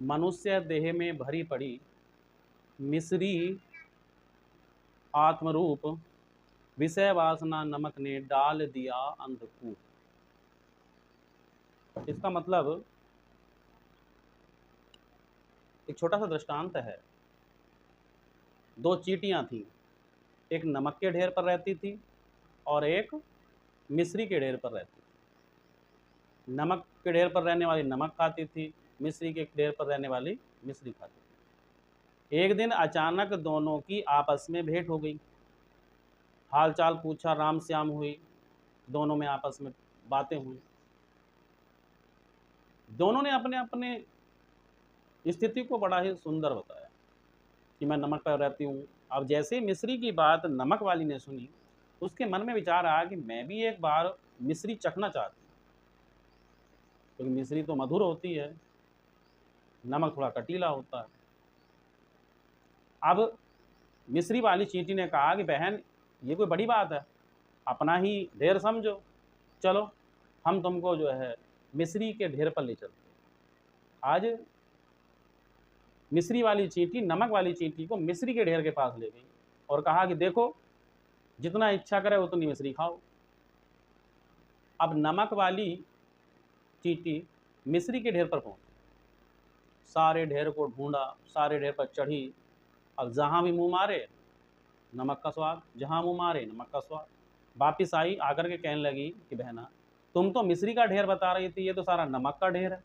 मनुष्य देह में भरी पड़ी मिश्री आत्मरूप विषय वासना नमक ने डाल दिया अंधकूप। इसका मतलब एक छोटा सा दृष्टांत है। दो चींटियां थीं, एक नमक के ढेर पर रहती थी और एक मिश्री के ढेर पर रहती थी। नमक के ढेर पर रहने वाली नमक खाती थी, मिश्री के ढेर पर रहने वाली मिश्री खाती थी। एक दिन अचानक दोनों की आपस में भेंट हो गई। हालचाल पूछा, राम श्याम हुई, दोनों में आपस में बातें हुई। दोनों ने अपने अपने स्थिति को बड़ा ही सुंदर बताया कि मैं नमक पर रहती हूँ। अब जैसे मिश्री की बात नमक वाली ने सुनी, उसके मन में विचार आया कि मैं भी एक बार मिश्री चखना चाहती हूँ, क्योंकि मिश्री तो मधुर होती है, नमक थोड़ा कटीला होता है। अब मिश्री वाली चींटी ने कहा कि बहन, ये कोई बड़ी बात है, अपना ही ढेर समझो, चलो हम तुमको जो है मिश्री के ढेर पर ले चलते हैं। आज मिश्री वाली चींटी नमक वाली चींटी को मिश्री के ढेर के पास ले गई और कहा कि देखो, जितना इच्छा करे उतनी मिश्री खाओ। अब नमक वाली चींटी मिश्री के ढेर पर पहुंची, सारे ढेर को ढूंढा, सारे ढेर पर चढ़ी। अब जहां भी मुंह मारे नमक का स्वाद, जहां मुंह मारे नमक का स्वाद। वापिस आई, आकर के कहने लगी कि बहना, तुम तो मिश्री का ढेर बता रही थी, ये तो सारा नमक का ढेर है।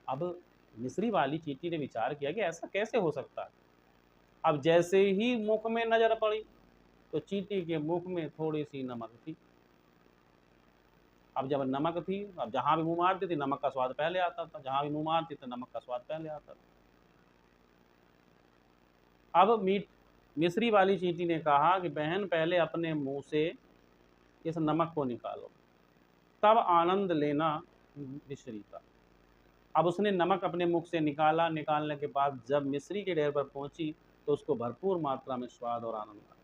अब मिश्री वाली चींटी ने विचार किया कि ऐसा कैसे हो सकता है। अब जैसे ही मुख में नजर पड़ी तो चींटी के मुख में थोड़ी सी नमक थी। अब जब नमक थी, अब जहां भी मुंह मारती थी नमक का स्वाद पहले आता था, जहां भी मुंह मारती थी नमक का स्वाद पहले आता था। अब मिश्री वाली चींटी ने कहा कि बहन, पहले अपने मुंह से इस नमक को निकालो, तब आनंद लेना मिश्री का। अब उसने नमक अपने मुख से निकाला, निकालने के बाद जब मिश्री के ढेर पर पहुंची तो उसको भरपूर मात्रा में स्वाद और आनंद आया।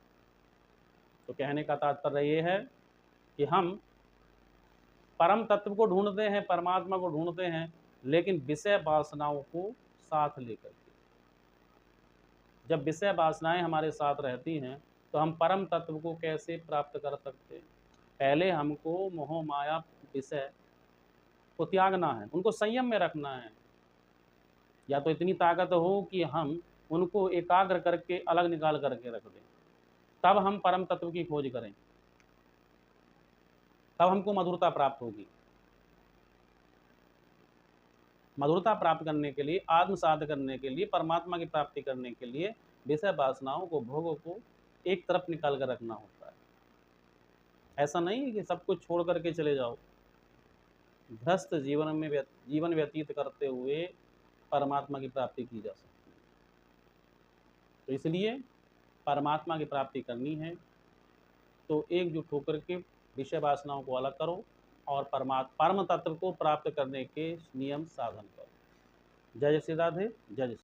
तो कहने का तात्पर्य ये है कि हम परम तत्व को ढूंढते हैं, परमात्मा को ढूंढते हैं, लेकिन विषय वासनाओं को साथ लेकर के। जब विषय वासनाएं हमारे साथ रहती हैं तो हम परम तत्व को कैसे प्राप्त कर सकते हैं। पहले हमको मोह माया विषय को त्यागना है, उनको संयम में रखना है, या तो इतनी ताकत हो कि हम उनको एकाग्र करके अलग निकाल करके रख दें, तब हम परम तत्व की खोज करें, तब हमको मधुरता प्राप्त होगी। मधुरता प्राप्त करने के लिए, आत्मसात करने के लिए, परमात्मा की प्राप्ति करने के लिए विषय वासनाओं को, भोगों को एक तरफ निकाल कर रखना होता है। ऐसा नहीं है कि सब कुछ छोड़ करके चले जाओ। गृहस्थ जीवन व्यतीत करते हुए परमात्मा की प्राप्ति की जा सकती है। तो इसलिए परमात्मा की प्राप्ति करनी है तो एकजुट होकर के विषय वासनाओं को अलग करो और परम तत्व को प्राप्त करने के नियम साधन करो। जय श्री राधे, जय श्री